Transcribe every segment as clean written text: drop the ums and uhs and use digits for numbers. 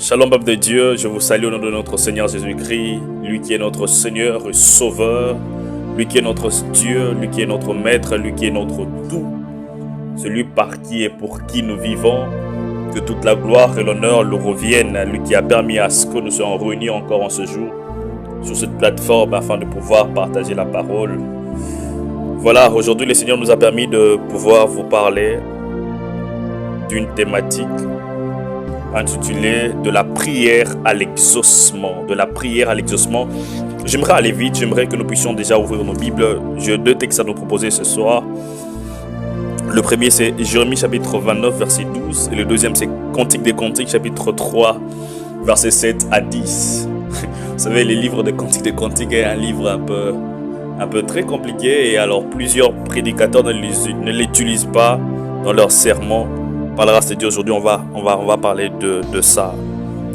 Shalom, peuple de Dieu, je vous salue au nom de notre Seigneur Jésus-Christ, lui qui est notre Seigneur et Sauveur, lui qui est notre Dieu, lui qui est notre Maître, lui qui est notre tout, celui par qui et pour qui nous vivons. Que toute la gloire et l'honneur lui reviennent à lui qui a permis à ce que nous soyons réunis encore en ce jour sur cette plateforme afin de pouvoir partager la parole. Voilà, aujourd'hui le Seigneur nous a permis de pouvoir vous parler d'une thématique intitulée de la prière à l'exaucement. De la prière à l'exaucement. J'aimerais aller vite, j'aimerais que nous puissions déjà ouvrir nos Bibles. J'ai deux textes à nous proposer ce soir. Le premier c'est Jérémie chapitre 29 verset 12 et le deuxième c'est Cantique des Cantiques chapitre 3 verset 7 à 10. Vous savez, les livres de Cantique des Cantiques est un livre un peu très compliqué et alors plusieurs prédicateurs ne l'utilisent pas dans leurs sermons. Par la grâce de Dieu, aujourd'hui on va parler de ça.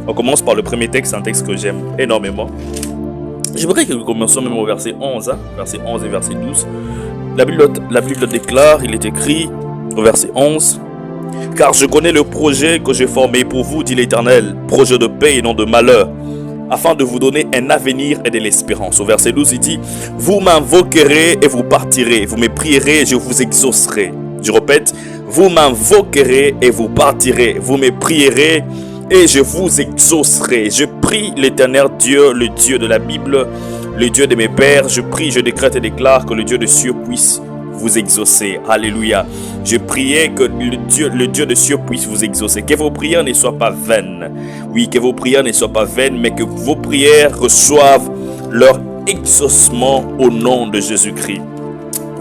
On commence par le premier texte, un texte que j'aime énormément. J'aimerais que nous commencions même au verset 11, verset 11 et verset 12. La Bible déclare, il est écrit au verset 11, « Car je connais le projet que j'ai formé pour vous, dit l'Éternel, projet de paix et non de malheur, afin de vous donner un avenir et de l'espérance. » Au verset 12, il dit, « Vous m'invoquerez et vous partirez, vous me prierez et je vous exaucerai. » Je répète, « Vous m'invoquerez et vous partirez, vous me prierez et je vous exaucerai. » Je prie l'Éternel Dieu, le Dieu de la Bible, le Dieu de mes pères, je prie, je décrète et déclare que le Dieu de cieux puisse vous exaucer. Alléluia. Je priais que le Dieu de cieux puisse vous exaucer. Que vos prières ne soient pas vaines. Oui, que vos prières ne soient pas vaines, mais que vos prières reçoivent leur exaucement au nom de Jésus-Christ.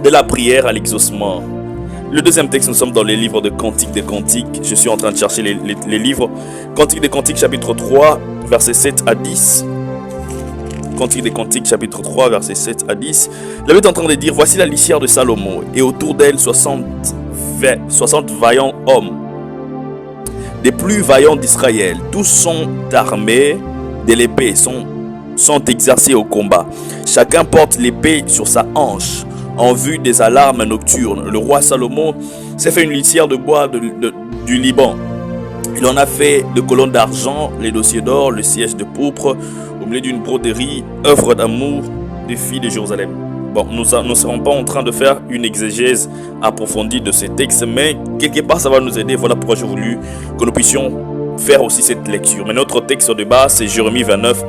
De la prière à l'exaucement. Le deuxième texte, nous sommes dans les livres de Cantique des Cantiques. Je suis en train de chercher les livres. Cantique des Cantiques, chapitre 3, versets 7 à 10. Cantique des Cantiques, chapitre 3, versets 7 à 10. La Bible est en train de dire, « Voici la litière de Salomon, et autour d'elle 60 vaillants hommes, des plus vaillants d'Israël. Tous sont armés de l'épée, sont exercés au combat. Chacun porte l'épée sur sa hanche, en vue des alarmes nocturnes. Le roi Salomon s'est fait une litière de bois du Liban. Il en a fait de colonnes d'argent, les dossiers d'or, le siège de pourpre, au milieu d'une broderie, œuvre d'amour des filles de Jérusalem. » Bon, nous ne serons pas en train de faire une exégèse approfondie de ces textes, mais quelque part ça va nous aider. Voilà pourquoi j'ai voulu que nous puissions faire aussi cette lecture. Mais notre texte de base, c'est Jérémie 29,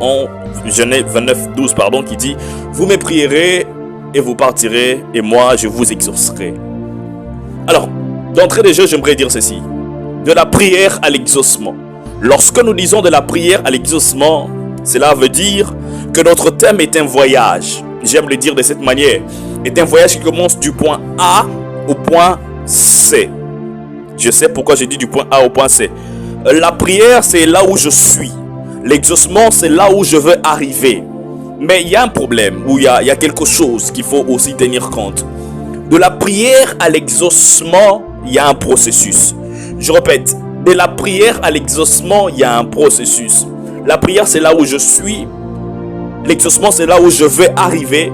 12, qui dit « Vous me prierez et vous partirez, et moi je vous exaucerai. » Alors, d'entrée de jeu, j'aimerais dire ceci. De la prière à l'exaucement. Lorsque nous disons de la prière à l'exaucement, cela veut dire que notre thème est un voyage. J'aime le dire de cette manière. Est un voyage qui commence du point A au point C. Je sais pourquoi j'ai dit du point A au point C. La prière, c'est là où je suis. L'exaucement, c'est là où je veux arriver. Mais il y a un problème, où il y a quelque chose qu'il faut aussi tenir compte. De la prière à l'exaucement, il y a un processus. Je répète, de la prière à l'exaucement, il y a un processus. La prière, c'est là où je suis. L'exaucement, c'est là où je vais arriver.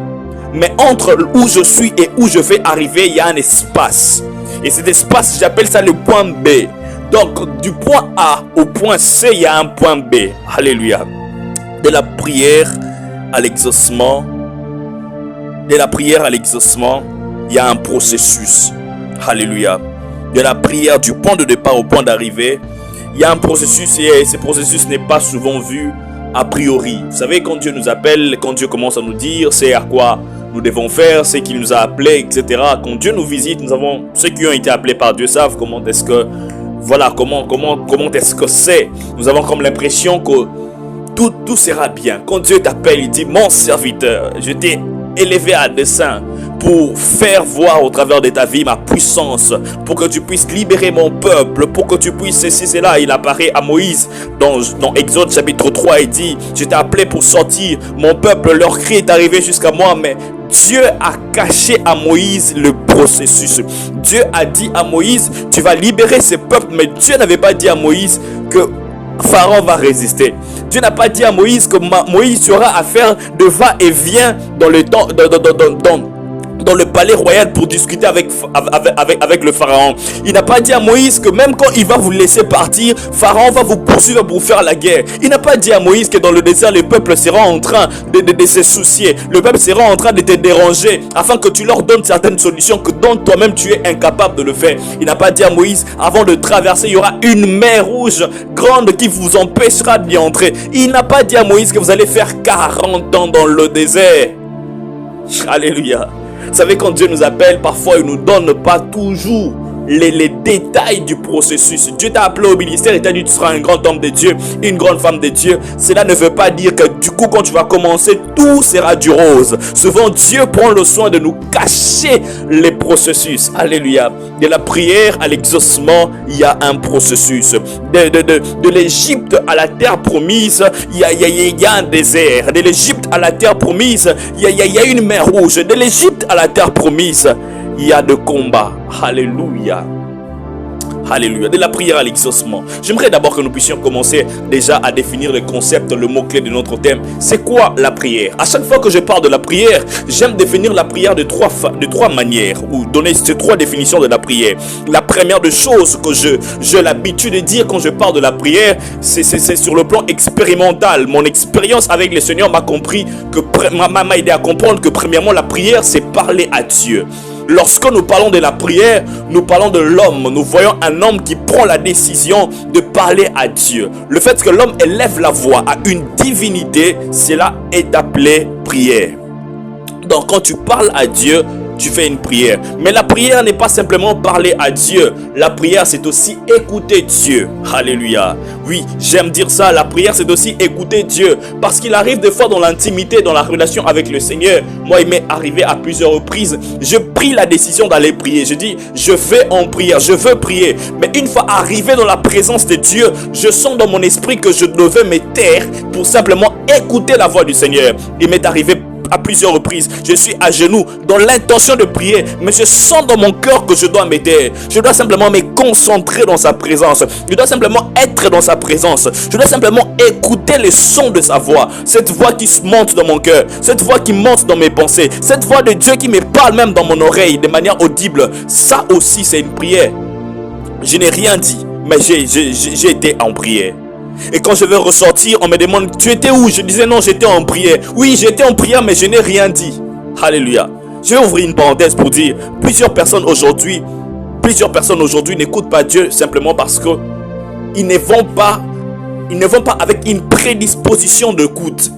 Mais entre où je suis et où je vais arriver, il y a un espace. Et cet espace, j'appelle ça le point B. Donc, du point A au point C, il y a un point B. Alléluia. De la prière à l'exaucement, il y a un processus. Alléluia. De la prière du point de départ au point d'arrivée, il y a un processus et ce processus n'est pas souvent vu a priori. Vous savez, quand Dieu nous appelle, quand Dieu commence à nous dire c'est à quoi nous devons faire, c'est qu'il nous a appelés, etc. Quand Dieu nous visite, ceux qui ont été appelés par Dieu savent comment est-ce que c'est. Nous avons comme l'impression que tout sera bien. Quand Dieu t'appelle, il dit, mon serviteur, je t'ai élevé à dessein pour faire voir au travers de ta vie ma puissance, pour que tu puisses libérer mon peuple, pour que tu puisses ceci, cela. Il apparaît à Moïse dans Exode chapitre 3 et dit, je t'ai appelé pour sortir mon peuple, leur cri est arrivé jusqu'à moi, mais Dieu a caché à Moïse le processus. Dieu a dit à Moïse, tu vas libérer ce peuple, mais Dieu n'avait pas dit à Moïse que Pharaon va résister. Dieu n'a pas dit à Moïse que Moïse aura à faire de va-et-vient dans le temps, dans le palais royal pour discuter avec le pharaon. Il n'a pas dit à Moïse que même quand il va vous laisser partir, Pharaon va vous poursuivre pour faire la guerre. Il n'a pas dit à Moïse que dans le désert, le peuple sera en train de se soucier. Le peuple sera en train de te déranger afin que tu leur donnes certaines solutions que dont toi-même tu es incapable de le faire. Il n'a pas dit à Moïse, avant de traverser, il y aura une mer rouge grande qui vous empêchera d'y entrer. Il n'a pas dit à Moïse que vous allez faire 40 ans dans le désert. Alléluia. Vous savez, quand Dieu nous appelle, parfois il ne nous donne pas toujours les détails du processus. Dieu t'a appelé au ministère et t'a dit tu seras un grand homme de Dieu, une grande femme de Dieu. Cela ne veut pas dire que du coup quand tu vas commencer, tout sera du rose. Souvent Dieu prend le soin de nous cacher les processus. Alléluia. De la prière à l'exaucement, il y a un processus. De l'Égypte à la terre promise, il y a un désert. De l'Égypte à la terre promise, il y a une mer rouge. De l'Égypte à la terre promise, il y a de combats. Alléluia. Alléluia. De la prière à l'exaucement. J'aimerais d'abord que nous puissions commencer déjà à définir le concept, le mot-clé de notre thème. C'est quoi la prière? À chaque fois que je parle de la prière, j'aime définir la prière de trois manières, ou donner ces trois définitions de la prière. La première des choses que j'ai l'habitude de dire quand je parle de la prière, c'est sur le plan expérimental. Mon expérience avec le Seigneur m'a aidé à comprendre que premièrement, la prière, c'est parler à Dieu. Lorsque nous parlons de la prière, nous parlons de l'homme. Nous voyons un homme qui prend la décision de parler à Dieu. Le fait que l'homme élève la voix à une divinité, cela est appelé prière. Donc quand tu parles à Dieu, tu fais une prière. Mais la prière n'est pas simplement parler à Dieu. La prière, c'est aussi écouter Dieu. Alléluia. Oui, j'aime dire ça. La prière, c'est aussi écouter Dieu. Parce qu'il arrive des fois dans l'intimité, dans la relation avec le Seigneur. Moi, il m'est arrivé à plusieurs reprises. Je pris la décision d'aller prier. Je dis, je vais en prière, je veux prier. Mais une fois arrivé dans la présence de Dieu, je sens dans mon esprit que je devais me taire pour simplement écouter la voix du Seigneur. Il m'est arrivé à plusieurs reprises, je suis à genoux dans l'intention de prier, mais je sens dans mon cœur que je dois m'aider. Je dois simplement me concentrer dans sa présence. Je dois simplement être dans sa présence. Je dois simplement écouter les sons de sa voix. Cette voix qui monte dans mon cœur, cette voix qui monte dans mes pensées, cette voix de Dieu qui me parle même dans mon oreille de manière audible. Ça aussi, c'est une prière. Je n'ai rien dit, mais j'ai été en prière. Et quand je vais ressortir, on me demande, tu étais où? Je disais non, j'étais en prière. Oui, j'étais en prière, mais je n'ai rien dit. Alléluia. Je vais ouvrir une parenthèse pour dire, plusieurs personnes aujourd'hui n'écoutent pas Dieu simplement parce que ils ne vont pas avec une prédisposition d'écoute.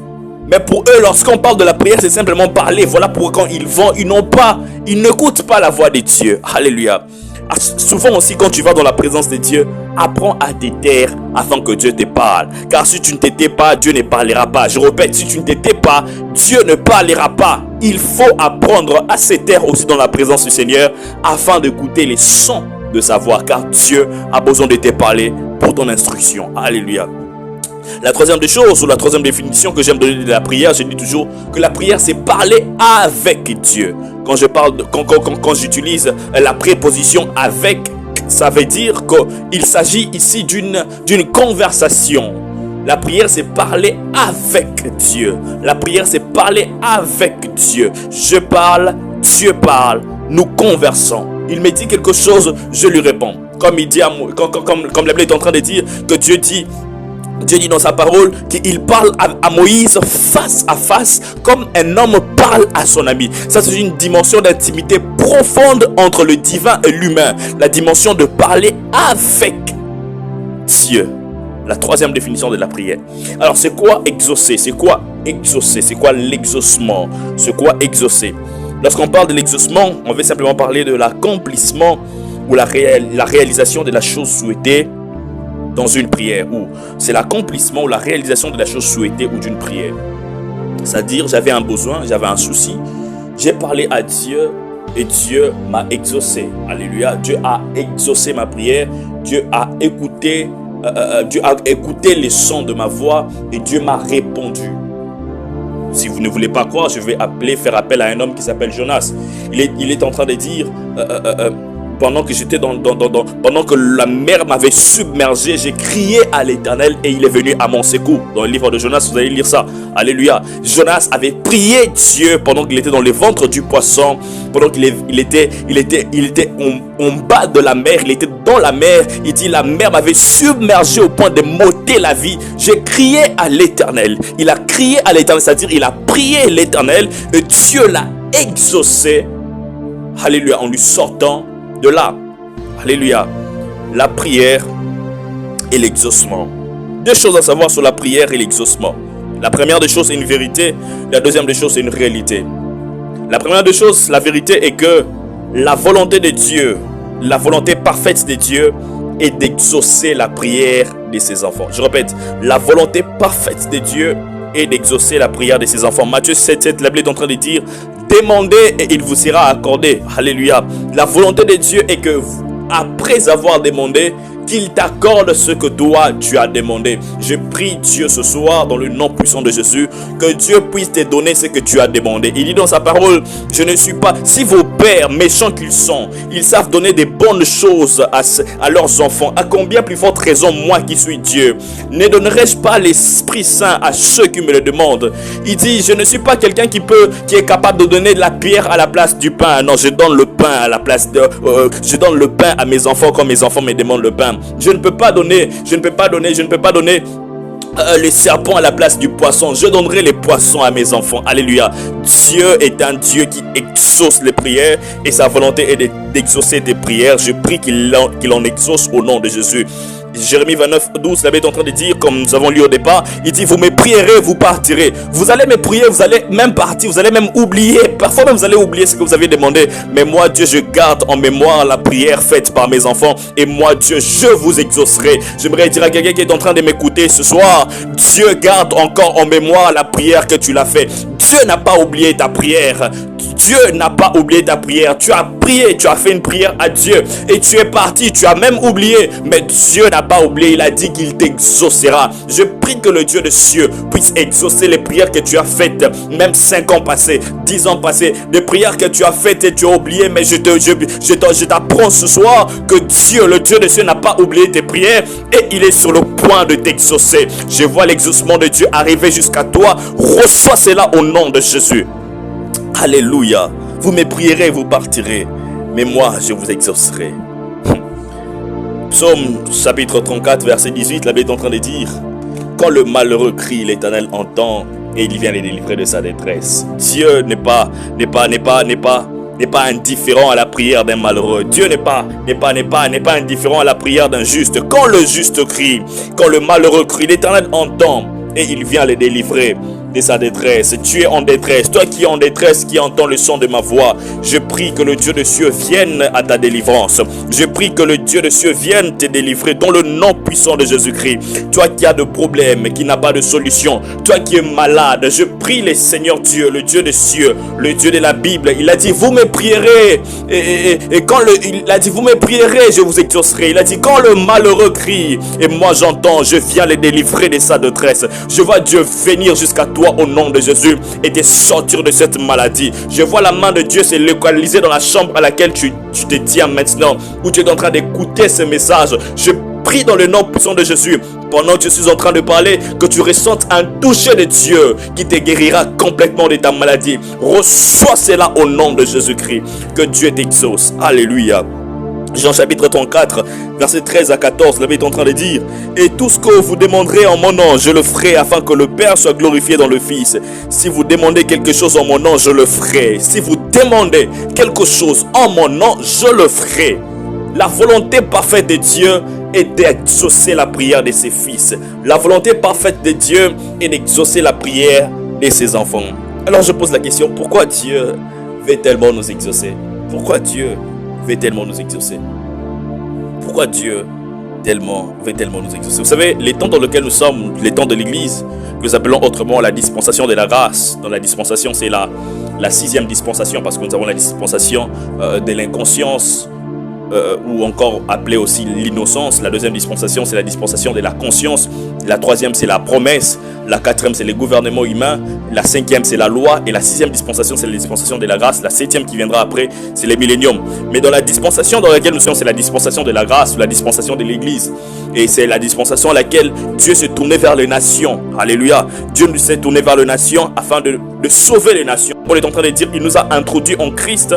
Mais pour eux, lorsqu'on parle de la prière, c'est simplement parler. Voilà pourquoi quand ils n'écoutent pas la voix de Dieu. Alléluia. Souvent aussi, quand tu vas dans la présence de Dieu, apprends à te taire afin que Dieu te parle. Car si tu ne te tais pas, Dieu ne parlera pas. Je répète, si tu ne te tais pas, Dieu ne parlera pas. Il faut apprendre à se taire aussi dans la présence du Seigneur afin d'écouter les sons de sa voix. Car Dieu a besoin de te parler pour ton instruction. Alléluia. La troisième des choses, ou la troisième définition que j'aime donner de la prière, je dis toujours que la prière, c'est parler avec Dieu. Quand j'utilise la préposition avec, ça veut dire qu'il s'agit ici d'une conversation. La prière, c'est parler avec Dieu. La prière, c'est parler avec Dieu. Je parle, Dieu parle, nous conversons. Il me dit quelque chose, je lui réponds. Comme il dit comme la Bible est en train de dire que Dieu dit dans sa parole qu'il parle à Moïse face à face comme un homme parle à son ami. Ça, c'est une dimension d'intimité profonde entre le divin et l'humain. La dimension de parler avec Dieu. La troisième définition de la prière. Alors, c'est quoi exaucer? C'est quoi exaucer? C'est quoi l'exaucement? C'est quoi exaucer? Lorsqu'on parle de l'exaucement, on veut simplement parler de l'accomplissement ou la réalisation de la chose souhaitée dans une prière, ou c'est l'accomplissement ou la réalisation de la chose souhaitée ou d'une prière. C'est-à-dire, j'avais un besoin, j'avais un souci, j'ai parlé à Dieu et Dieu m'a exaucé. Alléluia. Dieu a exaucé ma prière, Dieu a écouté les sons de ma voix et Dieu m'a répondu. Si vous ne voulez pas croire, je vais faire appel à un homme qui s'appelle Jonas. Il est en train de dire pendant que j'étais pendant que la mer m'avait submergé, j'ai crié à l'Éternel et il est venu à mon secours. Dans le livre de Jonas, vous allez lire ça. Alléluia. Jonas avait prié Dieu pendant qu'il était dans le ventre du poisson, pendant qu'il était en bas de la mer, il était dans la mer. Il dit, la mer m'avait submergé au point de m'ôter la vie. J'ai crié à l'Éternel. Il a crié à l'Éternel, c'est-à-dire il a prié l'Éternel et Dieu l'a exaucé. Alléluia, en lui sortant de là. Alléluia. La prière et l'exaucement. Deux choses à savoir sur la prière et l'exaucement. La première des choses, c'est une vérité. La deuxième des choses, c'est une réalité. La première des choses, la vérité est que la volonté de Dieu, la volonté parfaite de Dieu est d'exaucer la prière de ses enfants. Je répète, la volonté parfaite de Dieu est d'exaucer la prière de ses enfants. Matthieu 7, la Bible est en train de dire, demandez et il vous sera accordé. Alléluia. La volonté de Dieu est que, après avoir demandé, qu'il t'accorde ce que toi tu as demandé. Je prie Dieu ce soir dans le nom puissant de Jésus que Dieu puisse te donner ce que tu as demandé. Il dit dans sa parole, je ne suis pas, si vos pères méchants qu'ils sont, ils savent donner des bonnes choses à leurs enfants, à combien plus forte raison moi qui suis Dieu, ne donnerai-je pas l'Esprit Saint à ceux qui me le demandent? Il dit, je ne suis pas quelqu'un qui est capable de donner de la pierre à la place du pain. Non, je donne le pain à la place de, je donne le pain à mes enfants quand mes enfants me demandent le pain. Je ne peux pas donner les serpents à la place du poisson. Je donnerai les poissons à mes enfants. Alléluia. Dieu est un Dieu qui exauce les prières et sa volonté est d'exaucer tes prières. Je prie qu'il en exauce au nom de Jésus. Jérémie 29, 12, la Bible est en train de dire, comme nous avons lu au départ, il dit, vous me prierez, vous partirez. Vous allez me prier, vous allez même partir, vous allez même oublier. Parfois même vous allez oublier ce que vous avez demandé. Mais moi, Dieu, je garde en mémoire la prière faite par mes enfants. Et moi, Dieu, je vous exaucerai. J'aimerais dire à quelqu'un qui est en train de m'écouter ce soir, Dieu garde encore en mémoire la prière que tu l'as faite. Dieu n'a pas oublié ta prière. Dieu n'a pas oublié ta prière. Tu as prié, tu as fait une prière à Dieu et tu es parti, tu as même oublié. Mais Dieu n'a pas oublié, il a dit qu'il t'exaucera. Je prie que le Dieu de cieux puisse exaucer les prières que tu as faites, même 5 ans passés, 10 ans passés, des prières que tu as faites et tu as oublié. Mais je t'apprends ce soir que Dieu, le Dieu de cieux, n'a pas oublié tes prières et il est sur le point de t'exaucer. Je vois l'exaucement de Dieu arriver jusqu'à toi. Reçois cela au nom de Jésus. Alléluia. Vous me prierez, vous partirez, mais moi je vous exaucerai. Psaume chapitre 34 verset 18, la Bible est en train de dire, quand le malheureux crie, l'Éternel entend et il vient les délivrer de sa détresse. Dieu n'est pas indifférent à la prière d'un malheureux. Dieu n'est pas indifférent à la prière d'un juste. Quand le juste crie, quand le malheureux crie, l'Éternel entend et il vient les délivrer de sa détresse. Tu es en détresse, toi qui es en détresse, qui entends le son de ma voix, je prie que le Dieu de cieux vienne à ta délivrance. Je prie que le Dieu de cieux vienne te délivrer dans le nom puissant de Jésus-Christ. Toi qui as de problèmes, qui n'a pas de solution, toi qui es malade, je prie le Seigneur Dieu, le Dieu des cieux, le Dieu de la Bible. Il a dit, vous me prierez et quand il a dit, vous me prierez, je vous exaucerai. Il a dit, quand le malheureux crie et moi j'entends, je viens les délivrer de sa détresse. Je vois Dieu venir jusqu'à toi au nom de Jésus et te sortir de cette maladie. Je vois la main de Dieu se localiser dans la chambre à laquelle tu te tiens maintenant, où tu es en train d'écouter ce message. Je prie dans le nom puissant de Jésus, pendant que je suis en train de parler, que tu ressentes un toucher de Dieu qui te guérira complètement de ta maladie. Reçois cela au nom de Jésus-Christ. Que Dieu t'exauce. Alléluia. Jean chapitre 34, verset 13 à 14, la Bible est en train de dire, et tout ce que vous demanderez en mon nom, je le ferai afin que le Père soit glorifié dans le Fils. Si vous demandez quelque chose en mon nom, je le ferai. Si vous demandez quelque chose en mon nom, je le ferai. La volonté parfaite de Dieu est d'exaucer la prière de ses fils. La volonté parfaite de Dieu est d'exaucer la prière de ses enfants. Alors je pose la question, pourquoi Dieu veut tellement nous exaucer? Pourquoi Dieu veut tellement nous exaucer? Pourquoi Dieu veut tellement nous exaucer? Vous savez, les temps dans lesquels nous sommes, les temps de l'église, que nous appelons autrement la dispensation de la grâce. Dans la dispensation, c'est la 6e dispensation, parce que nous avons la dispensation de l'inconscience, ou encore appelée aussi l'innocence. La 2e dispensation, c'est la dispensation de la conscience. La 3e, c'est la promesse. La quatrième, c'est le gouvernement humain. La cinquième, c'est la loi. Et la sixième dispensation, c'est la dispensation de la grâce. La septième qui viendra après, c'est le millénium. Mais dans la dispensation dans laquelle nous sommes, c'est la dispensation de la grâce, ou la dispensation de l'église. Et c'est la dispensation à laquelle Dieu s'est tourné vers les nations. Alléluia. Dieu nous s'est tourné vers les nations afin de sauver les nations. Paul est en train de dire, il nous a introduits en Christ,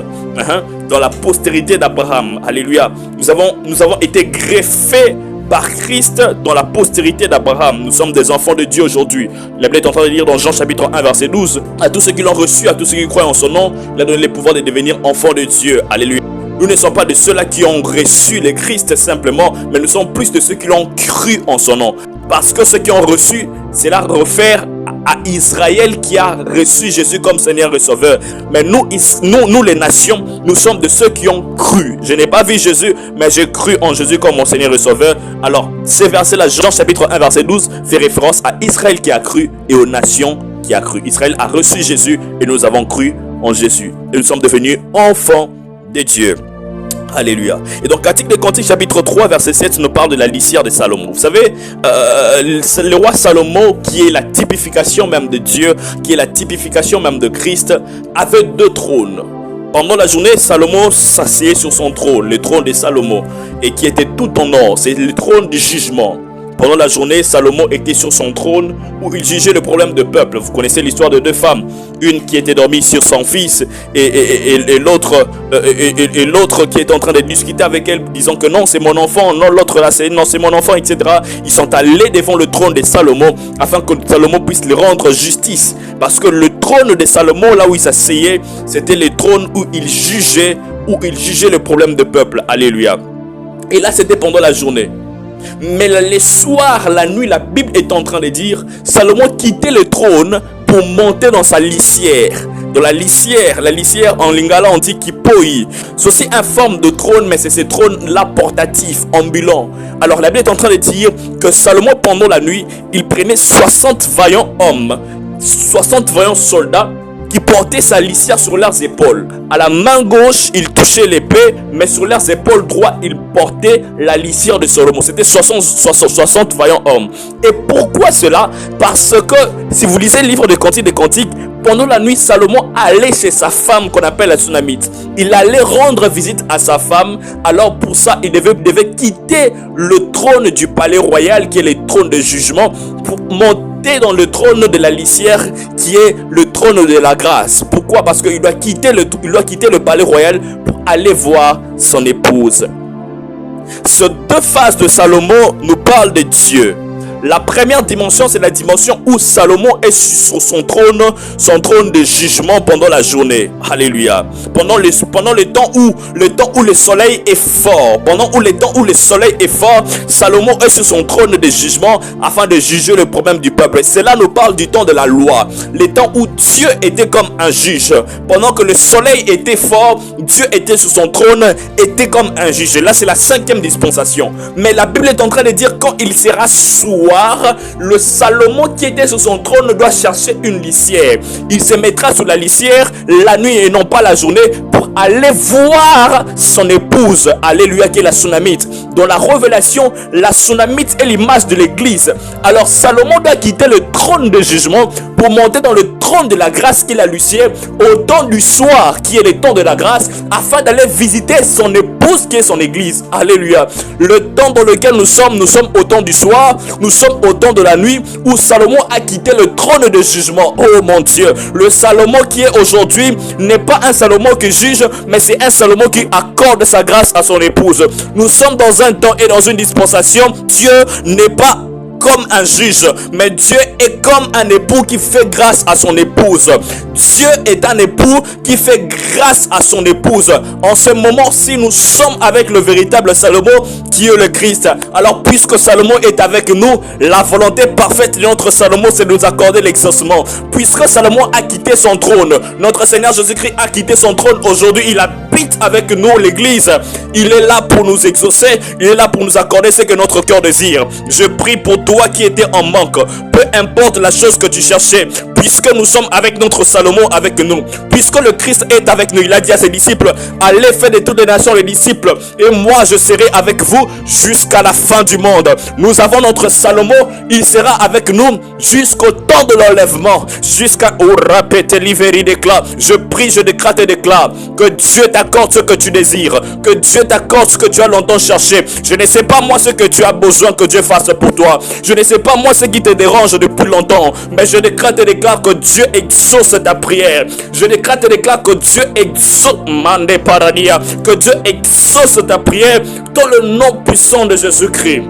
dans la postérité d'Abraham. Alléluia. Nous avons été greffés par Christ dans la postérité d'Abraham. Nous sommes des enfants de Dieu aujourd'hui. La Bible est en train de dire dans Jean chapitre 1 verset 12, à tous ceux qui l'ont reçu, à tous ceux qui croient en son nom, il a donné le pouvoir de devenir enfants de Dieu. Alléluia. Nous ne sommes pas de ceux-là qui ont reçu le Christ simplement, mais nous sommes plus de ceux qui l'ont cru en son nom. Parce que ceux qui ont reçu, c'est là refaire à Israël qui a reçu Jésus comme Seigneur et Sauveur. Mais nous les nations, nous sommes de ceux qui ont cru. Je n'ai pas vu Jésus, mais j'ai cru en Jésus comme mon Seigneur et Sauveur. Alors, ces versets-là, Jean chapitre 1 verset 12, fait référence à Israël qui a cru et aux nations qui a cru. Israël a reçu Jésus et nous avons cru en Jésus. Et nous sommes devenus enfants de Dieu. Alléluia. Et donc, Cantique des Cantiques, chapitre 3, verset 7, nous parle de la litière de Salomon. Vous savez, le roi Salomon, qui est la typification même de Dieu, qui est la typification même de Christ, avait deux trônes. Pendant la journée, Salomon s'asseyait sur son trône, le trône de Salomon, et qui était tout en or. C'est le trône du jugement. Pendant la journée, Salomon était sur son trône où il jugeait le problème du peuple. Vous connaissez l'histoire de deux femmes. Une qui était dormie sur son fils et l'autre qui est en train de discuter avec elle, disant que non, c'est mon enfant. Non, l'autre là, c'est mon enfant, etc. Ils sont allés devant le trône de Salomon afin que Salomon puisse lui rendre justice. Parce que le trône de Salomon, là où il s'asseyait, c'était le trône où il jugeait le problème du peuple. Alléluia. Et là, c'était pendant la journée. Mais les soirs, la nuit, la Bible est en train de dire, Salomon quittait le trône pour monter dans sa litière. Dans la litière en lingala on dit kipoi. C'est aussi une forme de trône, mais c'est ce trône-là portatif, ambulant. Alors la Bible est en train de dire que Salomon, pendant la nuit, il prenait 60 vaillants hommes, 60 vaillants soldats, qui portaient sa litière sur leurs épaules. À la main gauche, il touchait l'épée, mais sur leurs épaules droites, il portait la litière de Salomon. C'était 60 vaillants hommes. Et pourquoi cela? Parce que, si vous lisez le livre des Cantiques, pendant la nuit, Salomon allait chez sa femme qu'on appelle la Sunamite. Il allait rendre visite à sa femme. Alors pour ça, il devait quitter le trône du palais royal, qui est le trône de jugement, pour monter dans le trône de la litière, qui est le trône de la grâce. Pourquoi? Parce qu'il doit quitter le palais royal pour aller voir son épouse. Ces deux phases de Salomon nous parlent de Dieu. La première dimension, c'est la dimension où Salomon est sur son trône de jugement pendant la journée. Alléluia. Pendant le temps où le soleil est fort, Salomon est sur son trône de jugement afin de juger le problème du peuple. Et cela nous parle du temps de la loi, le temps où Dieu était comme un juge. Pendant que le soleil était fort, Dieu était sur son trône, était comme un juge. Là, c'est la cinquième dispensation. Mais la Bible est en train de dire quand il sera soir, le Salomon qui était sur son trône doit chercher une litière. Il se mettra sous la litière la nuit et non pas la journée pour aller voir son épouse. Alléluia, qui est la Sunamite. Dans la Révélation, la Sunamite est l'image de l'église. Alors Salomon doit quitter le trône de jugement pour monter dans le trône de la grâce qui est la litière au temps du soir qui est le temps de la grâce afin d'aller visiter son épouse qui est son église. Alléluia. Le temps dans lequel nous sommes au temps du soir, nous sommes au temps de la nuit où Salomon a quitté le trône de jugement. Oh mon Dieu, le Salomon qui est aujourd'hui n'est pas un Salomon qui juge, mais c'est un Salomon qui accorde sa grâce à son épouse. Nous sommes dans un temps et dans une dispensation. Dieu n'est pas comme un juge, mais Dieu est comme un époux qui fait grâce à son épouse. Dieu est un époux qui fait grâce à son épouse. En ce moment, si nous sommes avec le véritable Salomon, qui est le Christ, alors puisque Salomon est avec nous, la volonté parfaite de notre Salomon, c'est de nous accorder l'exaucement. Puisque Salomon a quitté son trône, notre Seigneur Jésus-Christ a quitté son trône. Aujourd'hui, il habite avec nous, l'église. Il est là pour nous exaucer. Il est là pour nous accorder ce que notre cœur désire. Je prie pour toi qui était en manque. Peu importe la chose que tu cherchais, puisque nous sommes avec notre Salomon avec nous, puisque le Christ est avec nous, il a dit à ses disciples, allez faire de toutes les nations les disciples, et moi je serai avec vous jusqu'à la fin du monde. Nous avons notre Salomon, il sera avec nous jusqu'au temps de l'enlèvement, jusqu'à je prie, je décrète et déclare que Dieu t'accorde ce que tu désires, que Dieu t'accorde ce que tu as longtemps cherché. Je ne sais pas moi ce que tu as besoin que Dieu fasse pour toi, je ne sais pas moi ce qui te dérange depuis longtemps, mais je décrète et déclare que Dieu exauce ta prière. Je décrète et déclare que Dieu exauce que Dieu exauce ta prière dans le nom puissant de Jésus-Christ.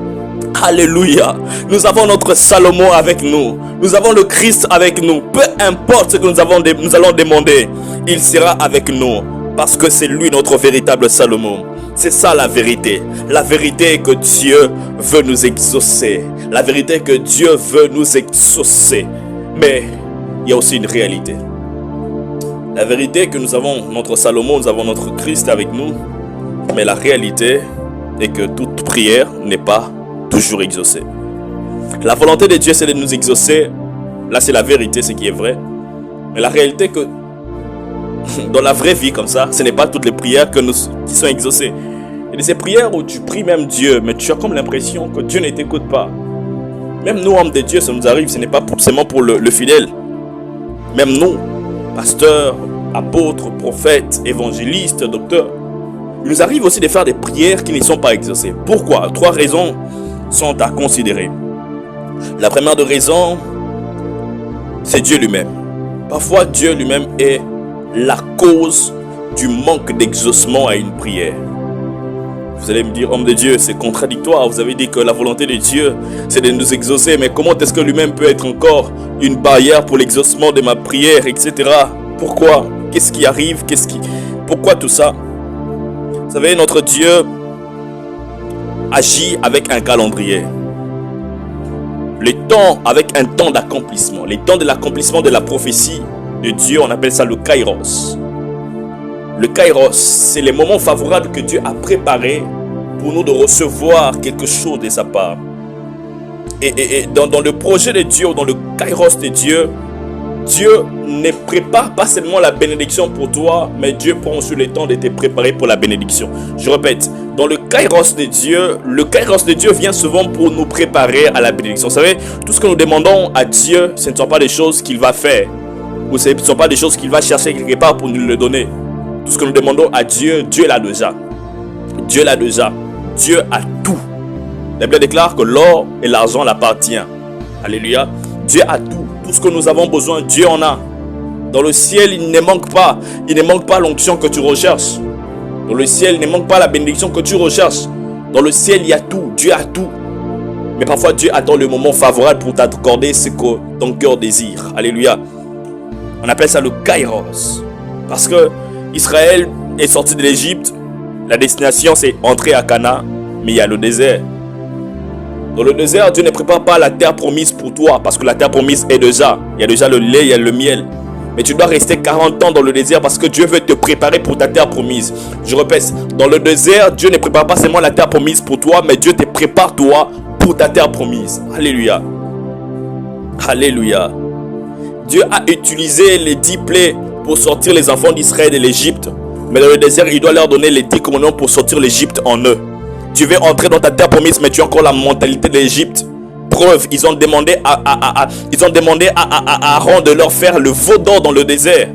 Alléluia. Nous avons notre Salomon avec nous. Nous avons le Christ avec nous. Peu importe ce que nous allons demander, il sera avec nous, parce que c'est lui notre véritable Salomon. C'est ça la vérité. La vérité est que Dieu veut nous exaucer. La vérité est que Dieu veut nous exaucer. Mais il y a aussi une réalité. La vérité est que nous avons notre Salomon, nous avons notre Christ avec nous. Mais la réalité est que toute prière n'est pas toujours exaucée. La volonté de Dieu, c'est de nous exaucer. Là, c'est la vérité, ce qui est vrai. Mais la réalité est que dans la vraie vie comme ça, ce n'est pas toutes les prières qui sont exaucées. Il y a des prières où tu pries même Dieu, mais tu as comme l'impression que Dieu ne t'écoute pas. Même nous, hommes de Dieu, ça nous arrive, ce n'est pas forcément pour le fidèle. Même nous, pasteurs, apôtres, prophètes, évangélistes, docteurs, il nous arrive aussi de faire des prières qui ne sont pas exaucées. Pourquoi? 3 raisons sont à considérer. La première de raison, c'est Dieu lui-même. Parfois, Dieu lui-même est la cause du manque d'exaucement à une prière. Vous allez me dire, homme de Dieu, c'est contradictoire. Vous avez dit que la volonté de Dieu, c'est de nous exaucer. Mais comment est-ce que lui-même peut être encore une barrière pour l'exaucement de ma prière, etc. Pourquoi? Qu'est-ce qui arrive? Pourquoi tout ça? Vous savez, notre Dieu agit avec un calendrier. Le temps avec un temps d'accomplissement. Les temps de l'accomplissement de la prophétie de Dieu, on appelle ça le Kairos. Le Kairos, c'est les moments favorables que Dieu a préparés pour nous de recevoir quelque chose de sa part. Et dans le projet de Dieu, dans le Kairos de Dieu, Dieu ne prépare pas seulement la bénédiction pour toi, mais Dieu prend sur le temps de te préparer pour la bénédiction. Je répète, dans le Kairos de Dieu vient souvent pour nous préparer à la bénédiction. Vous savez, tout ce que nous demandons à Dieu, ce ne sont pas des choses qu'il va faire, ou ce ne sont pas des choses qu'il va chercher quelque part pour nous le donner. Tout ce que nous demandons à Dieu, Dieu l'a déjà. Dieu l'a déjà. Dieu a tout. La Bible déclare que l'or et l'argent l'appartient. Alléluia. Dieu a tout. Tout ce que nous avons besoin, Dieu en a. Dans le ciel, il ne manque pas. Il ne manque pas l'onction que tu recherches. Dans le ciel, il ne manque pas la bénédiction que tu recherches. Dans le ciel, il y a tout. Dieu a tout. Mais parfois, Dieu attend le moment favorable pour t'accorder ce que ton cœur désire. Alléluia. On appelle ça le Kairos. Parce que Israël est sorti de l'Égypte. La destination, c'est entrer à Canaan. Mais il y a le désert. Dans le désert, Dieu ne prépare pas la terre promise pour toi, parce que la terre promise est déjà. Il y a déjà le lait, il y a le miel. Mais tu dois rester 40 ans dans le désert parce que Dieu veut te préparer pour ta terre promise. Je répète, dans le désert, Dieu ne prépare pas seulement la terre promise pour toi, mais Dieu te prépare toi pour ta terre promise. Alléluia. Alléluia. Dieu a utilisé les 10 plaies pour sortir les enfants d'Israël de l'Égypte. Mais dans le désert, il doit leur donner les 10 commandements pour sortir l'Égypte en eux. Tu veux entrer dans ta terre promise, mais tu as encore la mentalité de l'Égypte. Preuve, ils ont demandé à Aaron de leur faire le veau d'or dans le désert.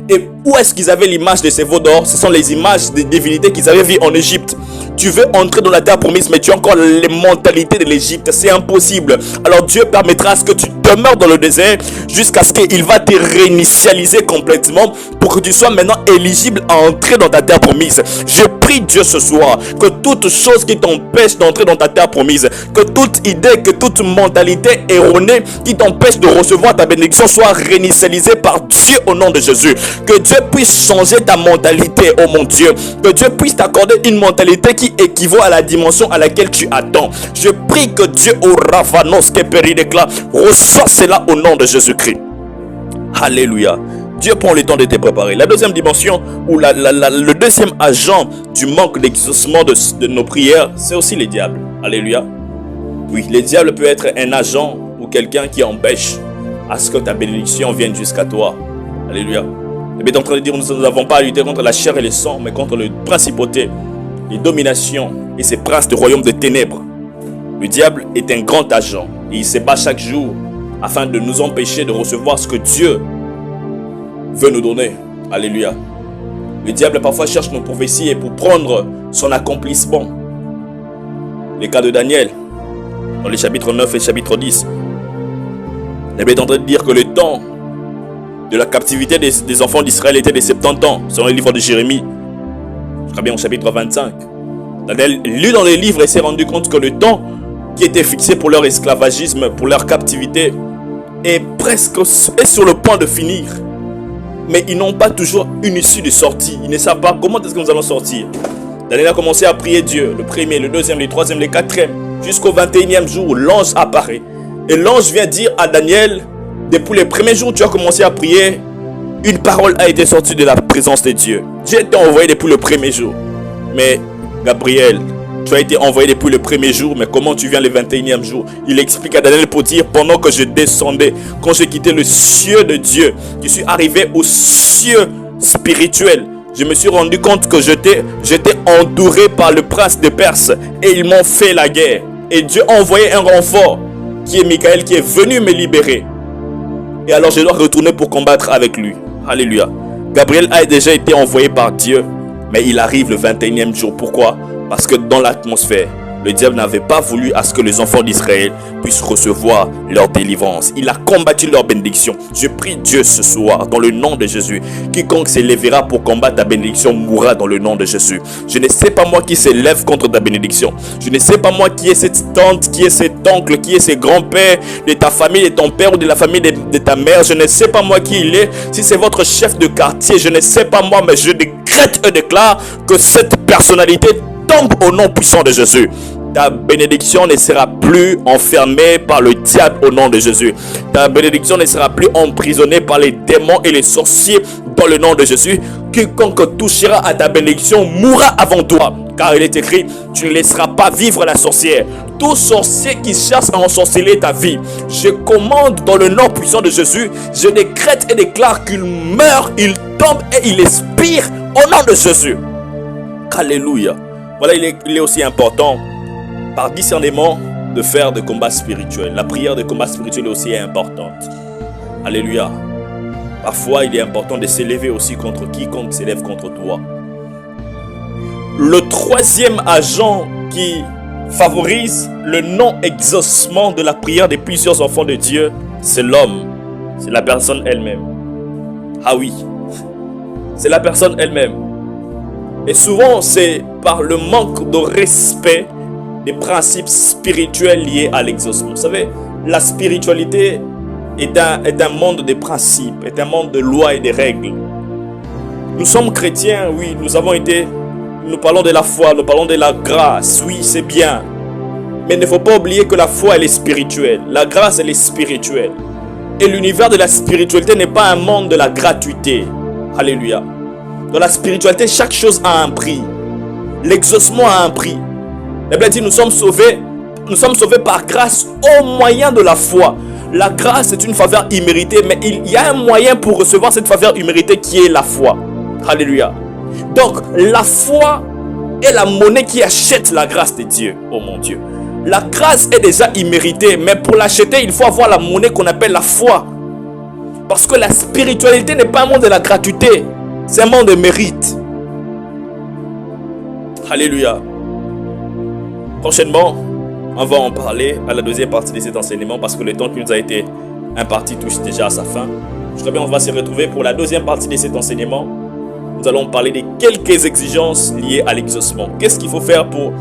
Et où est-ce qu'ils avaient l'image de ces veaux d'or? Ce sont les images des divinités qu'ils avaient vues en Égypte. Tu veux entrer dans la terre promise, mais tu as encore les mentalités de l'Égypte. C'est impossible. Alors Dieu permettra à ce que tu demeures dans le désert jusqu'à ce qu'il va te réinitialiser complètement pour que tu sois maintenant éligible à entrer dans ta terre promise. Je prie Dieu ce soir que toute chose qui t'empêche d'entrer dans ta terre promise, que toute idée, que toute mentalité erronée qui t'empêche de recevoir ta bénédiction soit réinitialisée par Dieu au nom de Jésus. Que Dieu puisse changer ta mentalité, oh mon Dieu. Que Dieu puisse t'accorder une mentalité qui équivaut à la dimension à laquelle tu attends. Je prie que Dieu au Ravanos que péridéclat reçoit cela au nom de Jésus-Christ. Alléluia. Dieu prend le temps de te préparer. La deuxième dimension, ou le deuxième agent du manque d'exaucement de nos prières, c'est aussi le diable. Alléluia. Oui, le diable peut être un agent ou quelqu'un qui empêche à ce que ta bénédiction vienne jusqu'à toi. Alléluia. Il est en train de dire, nous n'avons pas à lutter contre la chair et le sang, mais contre les principautés, les dominations et ces princes du royaume de ténèbres. Le diable est un grand agent et il se bat chaque jour afin de nous empêcher de recevoir ce que Dieu veut nous donner. Alléluia. Le diable parfois cherche nos prophéties et pour prendre son accomplissement. Les cas de Daniel, dans les chapitres 9 et chapitre 10, il est en train de dire que le temps de la captivité des enfants d'Israël était de 70 ans, selon le livre de Jérémie. Je crois bien au chapitre 25. Daniel lit dans les livres et s'est rendu compte que le temps qui était fixé pour leur esclavagisme, pour leur captivité, est sur le point de finir. Mais ils n'ont pas toujours une issue de sortie. Ils ne savent pas comment est-ce que nous allons sortir. Daniel a commencé à prier Dieu, le premier, le deuxième, le troisième, le quatrième, jusqu'au 21e jour où l'ange apparaît. Et l'ange vient dire à Daniel, depuis les premiers jours où tu as commencé à prier, une parole a été sortie de la présence de Dieu. Dieu t'a envoyé depuis le premier jour. Mais Gabriel, tu as été envoyé depuis le premier jour, mais comment tu viens le 21e jour? Il explique à Daniel pour dire, pendant que je descendais, quand j'ai quitté le cieux de Dieu, je suis arrivé au cieux spirituel. Je me suis rendu compte que j'étais entouré par le prince de Perse et ils m'ont fait la guerre. Et Dieu a envoyé un renfort qui est Michael, qui est venu me libérer. Et alors je dois retourner pour combattre avec lui. Alléluia. Gabriel a déjà été envoyé par Dieu, mais il arrive le 21e jour. Pourquoi? Parce que dans l'atmosphère, le diable n'avait pas voulu à ce que les enfants d'Israël puissent recevoir leur délivrance. Il a combattu leur bénédiction. Je prie Dieu ce soir, dans le nom de Jésus. Quiconque s'élèvera pour combattre ta bénédiction mourra dans le nom de Jésus. Je ne sais pas moi qui s'élève contre ta bénédiction. Je ne sais pas moi qui est cette tante, qui est cet oncle, qui est ce grand-père de ta famille, de ton père ou de la famille de ta mère. Je ne sais pas moi qui il est. Si c'est votre chef de quartier, je ne sais pas moi, mais je décrète et déclare que cette personnalité tombe au nom puissant de Jésus. Ta bénédiction ne sera plus enfermée par le diable au nom de Jésus. Ta bénédiction ne sera plus emprisonnée par les démons et les sorciers dans le nom de Jésus. Quiconque touchera à ta bénédiction mourra avant toi. Car il est écrit, tu ne laisseras pas vivre la sorcière. Tout sorcier qui cherche à ensorceler ta vie, je commande dans le nom puissant de Jésus, je décrète et déclare qu'il meurt, il tombe et il expire au nom de Jésus. Alléluia. Voilà, il est aussi important par discernement de faire des combats spirituels. La prière de combat spirituel est aussi importante. Alléluia. Parfois, il est important de s'élever aussi contre quiconque s'élève contre toi. Le troisième agent qui favorise le non-exaucement de la prière de plusieurs enfants de Dieu, c'est l'homme. C'est la personne elle-même. Ah oui, c'est la personne elle-même. Et souvent, c'est par le manque de respect des principes spirituels liés à l'exaucement. Vous savez, la spiritualité est un monde de principes, est un monde de lois et de règles. Nous sommes chrétiens, oui, nous parlons de la foi, nous parlons de la grâce, oui, c'est bien. Mais il ne faut pas oublier que la foi, elle est spirituelle. La grâce, elle est spirituelle. Et l'univers de la spiritualité n'est pas un monde de la gratuité. Alléluia. Dans la spiritualité, chaque chose a un prix. L'exaucement a un prix. La Bible dit, nous sommes sauvés par grâce au moyen de la foi. La grâce est une faveur imméritée, mais il y a un moyen pour recevoir cette faveur imméritée qui est la foi. Alléluia. Donc, la foi est la monnaie qui achète la grâce de Dieu. Oh mon Dieu. La grâce est déjà imméritée, mais pour l'acheter, il faut avoir la monnaie qu'on appelle la foi. Parce que la spiritualité n'est pas un monde de la gratuité, c'est un monde de mérite. Alléluia. Prochainement, on va en parler à la deuxième partie de cet enseignement parce que le temps qui nous a été imparti touche déjà à sa fin. Je crois bien on va se retrouver pour la deuxième partie de cet enseignement. Nous allons parler de quelques exigences liées à l'exaucement. Qu'est-ce qu'il faut faire pour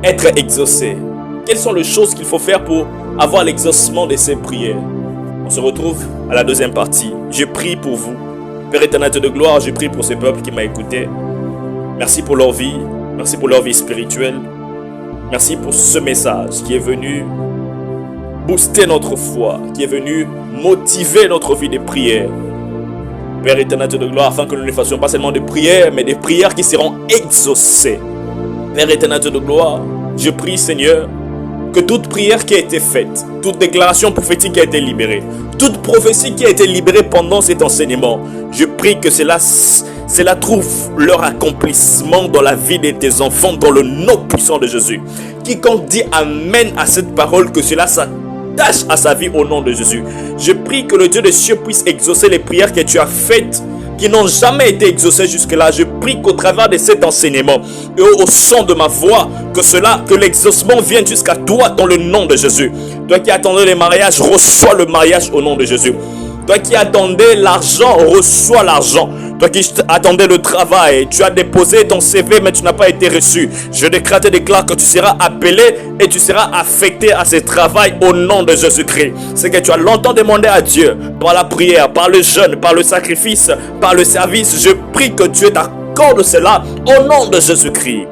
être exaucé? Quelles sont les choses qu'il faut faire pour avoir l'exaucement de ces prières? On se retrouve à la deuxième partie. Je prie pour vous. Père éternel de gloire, je prie pour ce peuple qui m'a écouté. Merci pour leur vie. Merci pour leur vie spirituelle. Merci pour ce message qui est venu booster notre foi, qui est venu motiver notre vie de prière. Père éternel de gloire, afin que nous ne fassions pas seulement des prières, mais des prières qui seront exaucées. Père éternel de gloire, je prie Seigneur, que toute prière qui a été faite, toute déclaration prophétique qui a été libérée, toute prophétie qui a été libérée pendant cet enseignement, je prie que cela trouve leur accomplissement dans la vie de tes enfants, dans le nom puissant de Jésus. Quiconque dit Amen à cette parole, que cela s'attache à sa vie au nom de Jésus. Je prie que le Dieu des cieux puisse exaucer les prières que tu as faites, qui n'ont jamais été exaucées jusque-là. Je prie qu'au travers de cet enseignement et au son de ma voix, que l'exaucement vienne jusqu'à toi dans le nom de Jésus. Toi qui attendais le mariage, reçois le mariage au nom de Jésus. Toi qui attendais l'argent, reçois l'argent. Toi qui attendais le travail, tu as déposé ton CV mais tu n'as pas été reçu. Je déclare que tu seras appelé et tu seras affecté à ce travail au nom de Jésus-Christ. C'est que tu as longtemps demandé à Dieu, par la prière, par le jeûne, par le sacrifice, par le service. Je prie que Dieu t'accorde cela au nom de Jésus-Christ.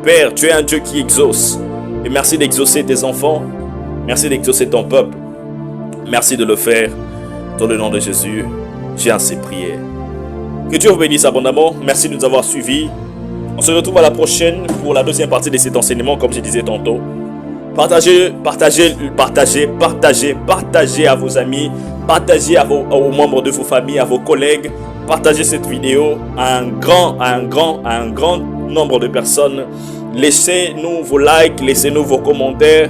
Père, tu es un Dieu qui exauce. Et merci d'exaucer tes enfants. Merci d'exaucer ton peuple. Merci de le faire. Dans le nom de Jésus, j'ai ainsi prié. Que Dieu vous bénisse abondamment. Merci de nous avoir suivis. On se retrouve à la prochaine pour la deuxième partie de cet enseignement, comme je disais tantôt. Partagez à vos amis, partagez aux membres de vos familles, à vos collègues. Partagez cette vidéo à un grand nombre de personnes. Laissez-nous vos likes, laissez-nous vos commentaires.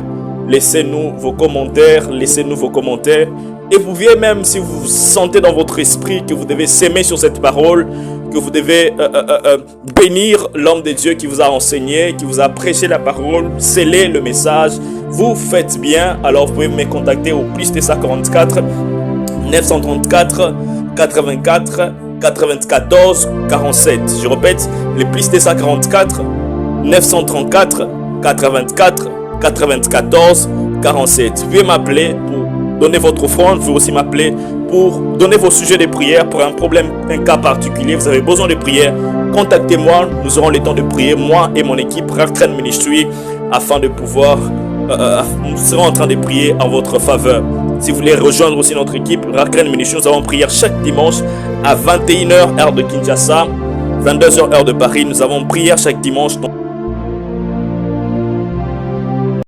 Laissez-nous vos commentaires. Et vous pouvez même, si vous sentez dans votre esprit que vous devez s'aimer sur cette parole, que vous devez bénir l'homme de Dieu qui vous a enseigné, qui vous a prêché la parole, sceller le message, vous faites bien. Alors vous pouvez me contacter au plus 244 934 84 94 47. Je répète, le plus 244 934 84 94 47. Vous pouvez m'appeler pour donner votre offrande. Vous pouvez aussi m'appeler pour donner vos sujets de prière pour un problème, un cas particulier. Vous avez besoin de prière, contactez-moi. Nous aurons le temps de prier, moi et mon équipe Rakren Ministry, afin de pouvoir nous serons en train de prier en votre faveur. Si vous voulez rejoindre aussi notre équipe Rakren Ministry, nous avons prière chaque dimanche à 21h heure de Kinshasa, 22h heure de Paris. Nous avons prière chaque dimanche. Donc